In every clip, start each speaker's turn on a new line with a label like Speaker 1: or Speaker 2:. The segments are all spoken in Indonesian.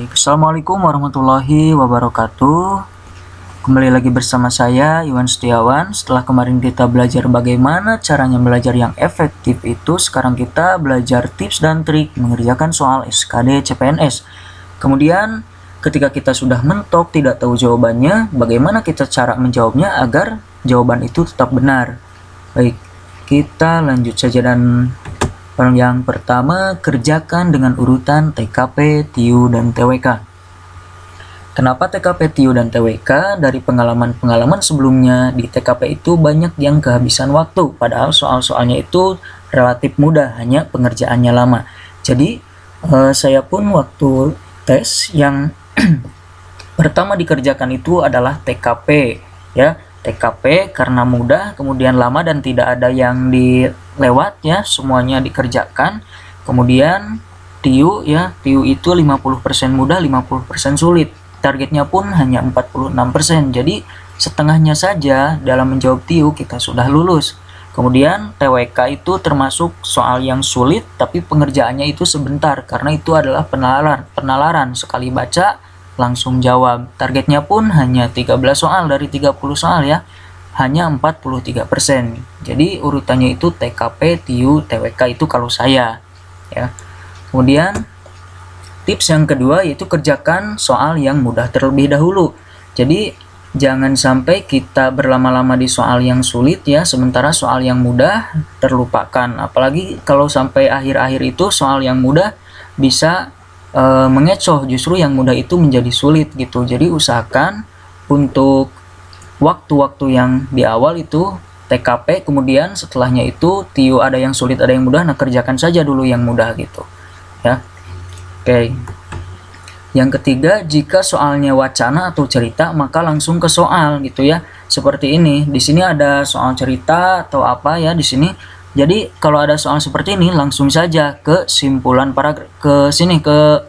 Speaker 1: Baik, Assalamualaikum warahmatullahi wabarakatuh. Kembali lagi bersama saya, Iwan Setiawan. Setelah kemarin kita belajar bagaimana caranya belajar yang efektif itu, sekarang kita belajar tips dan trik mengerjakan soal SKD CPNS. Kemudian, ketika kita sudah mentok tidak tahu jawabannya, bagaimana kita cara menjawabnya agar jawaban itu tetap benar. Baik, kita lanjut saja dan yang pertama, kerjakan dengan urutan TKP, TIU, dan TWK. Kenapa TKP, TIU, dan TWK? Dari pengalaman-pengalaman sebelumnya, di TKP itu banyak yang kehabisan waktu, padahal soal-soalnya itu relatif mudah, hanya pengerjaannya lama. Jadi, saya pun waktu tes yang pertama dikerjakan itu adalah TKP, ya. TKP karena mudah, kemudian lama dan tidak ada yang dilewat ya, semuanya dikerjakan. Kemudian TIU ya, TIU itu 50% mudah, 50% sulit. Targetnya pun hanya 46%. Jadi setengahnya saja dalam menjawab TIU kita sudah lulus. Kemudian TWK itu termasuk soal yang sulit tapi pengerjaannya itu sebentar karena itu adalah penalaran sekali baca langsung jawab. Targetnya pun hanya 13 soal dari 30 soal ya. Hanya 43%. Jadi urutannya itu TKP, TIU, TWK itu kalau saya ya. Kemudian tips yang kedua yaitu kerjakan soal yang mudah terlebih dahulu. Jadi jangan sampai kita berlama-lama di soal yang sulit ya, sementara soal yang mudah terlupakan. Apalagi kalau sampai akhir-akhir itu soal yang mudah bisa mengecoh, justru yang mudah itu menjadi sulit gitu. Jadi usahakan untuk waktu-waktu yang di awal itu TKP, kemudian setelahnya itu TIU ada yang sulit ada yang mudah, nah kerjakan saja dulu yang mudah gitu ya. Oke. Yang ketiga, jika soalnya wacana atau cerita maka langsung ke soal gitu ya. Seperti ini. Di sini ada soal cerita atau apa ya di sini. Jadi kalau ada soal seperti ini langsung saja ke simpulan paragraf, ke sini ke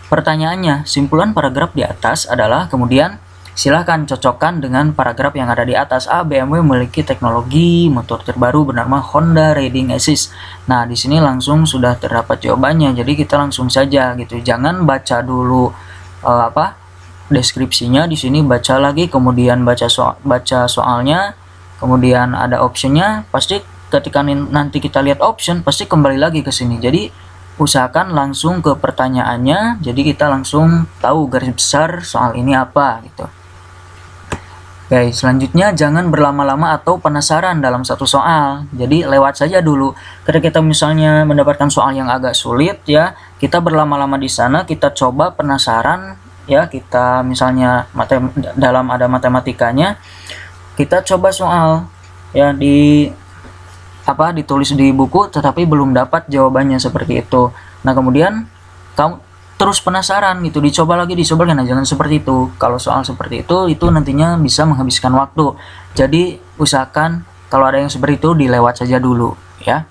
Speaker 1: pertanyaannya. Simpulan paragraf di atas adalah kemudian silahkan cocokkan dengan paragraf yang ada di atas. BMW memiliki teknologi motor terbaru bernama Honda Riding Assist. Nah, di sini langsung sudah terdapat jawabannya. Jadi kita langsung saja gitu. Jangan baca dulu deskripsinya di sini, baca lagi kemudian baca soalnya, kemudian ada optionnya, pasti ketika nanti kita lihat option pasti kembali lagi ke sini. Jadi usahakan langsung ke pertanyaannya, jadi kita langsung tahu garis besar soal ini apa gitu. Oke, selanjutnya jangan berlama-lama atau penasaran dalam satu soal. Jadi lewat saja dulu. Ketika kita misalnya mendapatkan soal yang agak sulit ya, kita berlama-lama di sana, kita coba penasaran ya, kita misalnya dalam ada matematikanya, kita coba soal ya ditulis di buku tetapi belum dapat jawabannya seperti itu. Nah, kemudian kamu terus penasaran gitu, dicoba lagi. Nah, jangan seperti itu. Kalau soal seperti itu nantinya bisa menghabiskan waktu. Jadi usahakan kalau ada yang seperti itu dilewat saja dulu ya.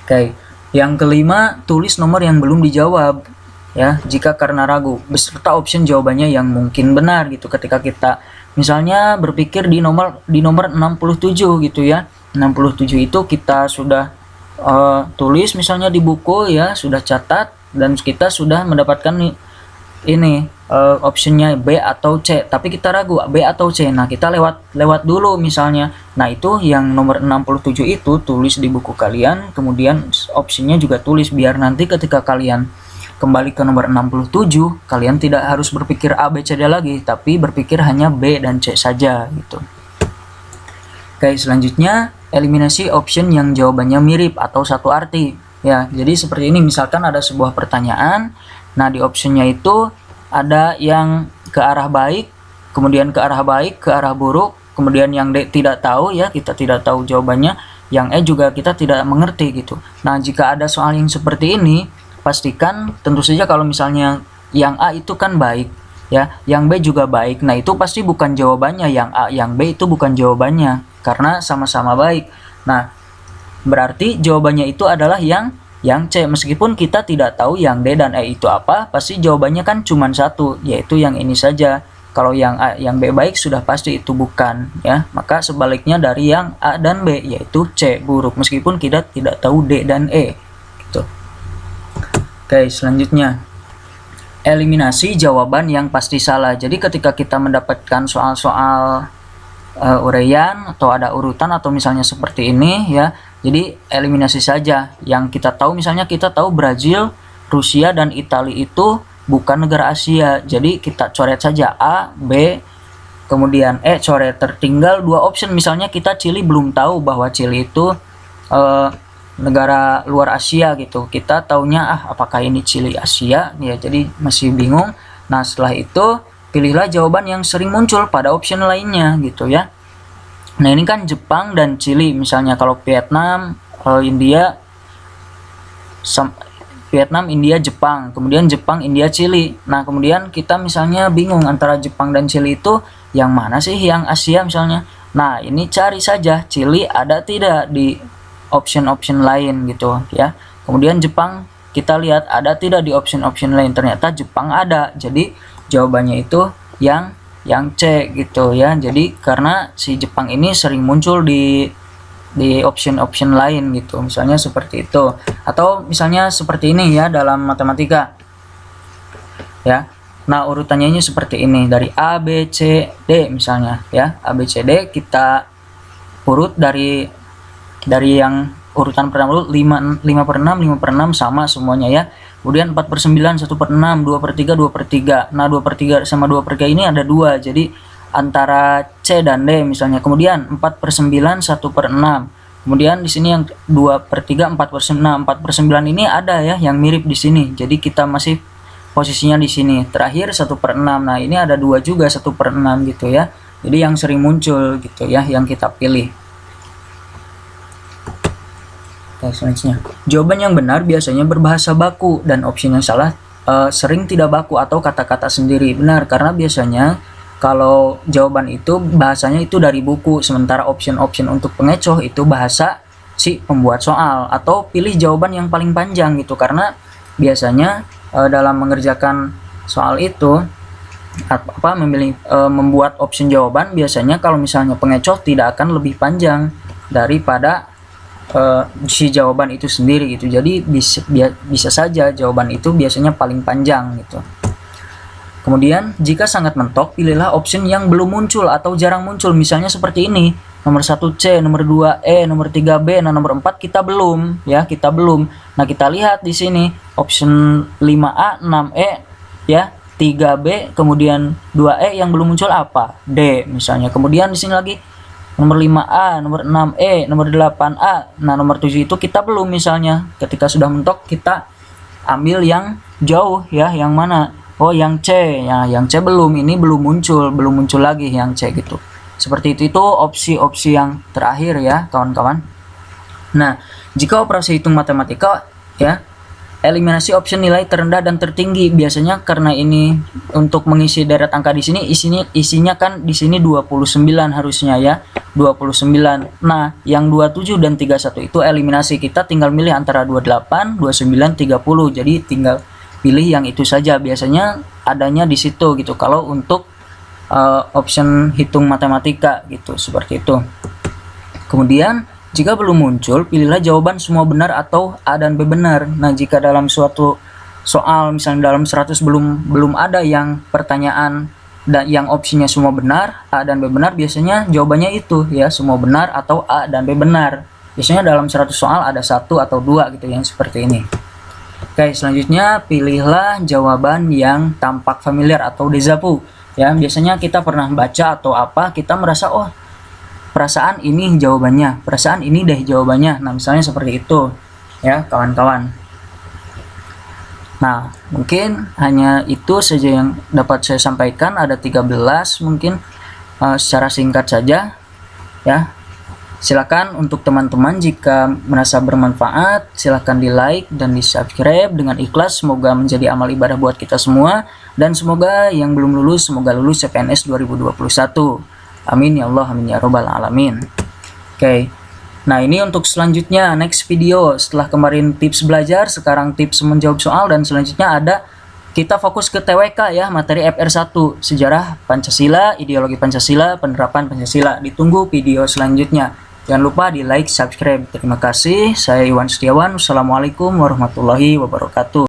Speaker 1: Oke. Yang kelima, tulis nomor yang belum dijawab ya, jika karena ragu, beserta option jawabannya yang mungkin benar gitu. Ketika kita misalnya berpikir di nomor 67 gitu ya. 67 itu kita sudah tulis misalnya di buku ya, sudah catat dan kita sudah mendapatkan ini optionnya B atau C, tapi kita ragu B atau C. Nah, kita lewat dulu misalnya. Nah, itu yang nomor 67 itu tulis di buku kalian, kemudian optionnya juga tulis, biar nanti ketika kalian kembali ke nomor 67 kalian tidak harus berpikir A, B, C, D lagi, tapi berpikir hanya B dan C saja gitu. Oke, selanjutnya eliminasi option yang jawabannya mirip atau satu arti ya. Jadi seperti ini, misalkan ada sebuah pertanyaan, nah di optionnya itu ada yang ke arah baik, kemudian ke arah baik, ke arah buruk, kemudian yang D tidak tahu ya, kita tidak tahu jawabannya, yang E juga kita tidak mengerti gitu. Nah, jika ada soal yang seperti ini, pastikan tentu saja kalau misalnya yang A itu kan baik ya, yang B juga baik, nah itu pasti bukan jawabannya. Yang A, yang B itu bukan jawabannya karena sama-sama baik. Nah, berarti jawabannya itu adalah yang C. Meskipun kita tidak tahu yang D dan E itu apa, pasti jawabannya kan cuma satu, yaitu yang ini saja. Kalau yang A, yang B baik sudah pasti itu bukan ya. Maka sebaliknya dari yang A dan B yaitu C buruk, meskipun kita tidak tahu D dan E gitu. Oke, selanjutnya eliminasi jawaban yang pasti salah. Jadi ketika kita mendapatkan soal-soal uraian atau ada urutan atau misalnya seperti ini ya, jadi eliminasi saja yang kita tahu. Misalnya kita tahu Brazil, Rusia, dan Italia itu bukan negara Asia, jadi kita coret saja A, B, kemudian E, coret. Tertinggal dua option, misalnya kita Chili, belum tahu bahwa Chili itu negara luar Asia gitu, kita taunya apakah ini Chili Asia ya, jadi masih bingung. Nah setelah itu pilihlah jawaban yang sering muncul pada option lainnya gitu ya. Nah ini kan Jepang dan Chili, misalnya kalau Vietnam, India, Vietnam, India, Jepang, kemudian Jepang, India, Chili. Nah kemudian kita misalnya bingung antara Jepang dan Chili itu yang mana sih yang Asia misalnya. Nah ini cari saja Chili ada tidak di option-option lain gitu ya. Kemudian Jepang kita lihat ada tidak di option-option lain, ternyata Jepang ada, jadi jawabannya itu yang C gitu ya. Jadi karena si Jepang ini sering muncul di option-option lain gitu, misalnya seperti itu. Atau misalnya seperti ini ya dalam matematika ya. Nah urutannya ini seperti ini, dari A, B, C, D misalnya ya. A, B, C, D kita urut dari yang urutan pertama dulu, 5 per 6, 5 per 6 sama semuanya ya. Kemudian 4 per 9, 1 per 6, 2 per 3, 2 per 3. Nah 2 per 3 sama 2 per 3 ini ada 2, jadi antara C dan D misalnya. Kemudian 4 per 9, 1 per 6. Kemudian di sini yang 2 per 3, 4 per 9. 4 per 9 ini ada ya yang mirip di sini, jadi kita masih posisinya di sini. Terakhir 1 per 6. Nah ini ada 2 juga, 1 per 6 gitu ya. Jadi yang sering muncul gitu ya, yang kita pilih. Oke, selanjutnya jawaban yang benar biasanya berbahasa baku, dan opsi yang salah sering tidak baku atau kata-kata sendiri. Benar, karena biasanya kalau jawaban itu bahasanya itu dari buku, sementara option-option untuk pengecoh itu bahasa si pembuat soal. Atau pilih jawaban yang paling panjang gitu, karena biasanya dalam mengerjakan soal itu membuat option jawaban, biasanya kalau misalnya pengecoh tidak akan lebih panjang daripada si jawaban itu sendiri gitu. Jadi bisa saja jawaban itu biasanya paling panjang gitu. Kemudian jika sangat mentok, pilihlah option yang belum muncul atau jarang muncul, misalnya seperti ini, nomor 1 C, nomor 2 E, nomor 3 B, nah nomor 4 kita belum ya, kita belum. Nah kita lihat di sini option 5A, 6E ya, 3B, kemudian 2E yang belum muncul apa? D misalnya. Kemudian di sini lagi nomor 5A, nomor 6E, nomor 8A. Nah nomor 7 itu kita belum misalnya. Ketika sudah mentok kita ambil yang jauh ya, yang mana? Oh yang C ya, yang C belum, ini belum muncul lagi yang C gitu. Seperti itu opsi-opsi yang terakhir ya kawan-kawan. Nah jika operasi hitung matematika ya, eliminasi option nilai terendah dan tertinggi. Biasanya karena ini untuk mengisi deret angka di sini, isinya kan di sini 29 harusnya ya, 29. Nah, yang 27 dan 31 itu eliminasi. Kita tinggal milih antara 28, 29, 30. Jadi tinggal pilih yang itu saja. Biasanya adanya di situ gitu kalau untuk option hitung matematika gitu, seperti itu. Kemudian jika belum muncul, pilihlah jawaban semua benar atau A dan B benar. Nah, jika dalam suatu soal, misalnya dalam 100 belum ada yang pertanyaan dan yang opsinya semua benar, A dan B benar, biasanya jawabannya itu ya, semua benar atau A dan B benar. Biasanya dalam 100 soal ada 1 atau 2 gitu yang seperti ini. Oke, selanjutnya pilihlah jawaban yang tampak familiar atau déjà vu. Ya, biasanya kita pernah baca atau apa, kita merasa oh perasaan ini jawabannya, perasaan ini deh jawabannya. Nah misalnya seperti itu ya kawan-kawan. Nah mungkin hanya itu saja yang dapat saya sampaikan, ada 13 mungkin secara singkat saja ya. Silakan untuk teman-teman jika merasa bermanfaat, silakan di like dan di subscribe dengan ikhlas. Semoga menjadi amal ibadah buat kita semua, dan semoga yang belum lulus semoga lulus CPNS 2021. Amin ya Allah, amin ya robbal alamin. Oke. Nah, ini untuk selanjutnya next video. Setelah kemarin tips belajar, sekarang tips menjawab soal, dan selanjutnya ada kita fokus ke TWK ya, materi FR1, sejarah Pancasila, ideologi Pancasila, penerapan Pancasila. Ditunggu video selanjutnya. Jangan lupa di like, subscribe. Terima kasih. Saya Iwan Setiawan. Wassalamualaikum warahmatullahi wabarakatuh.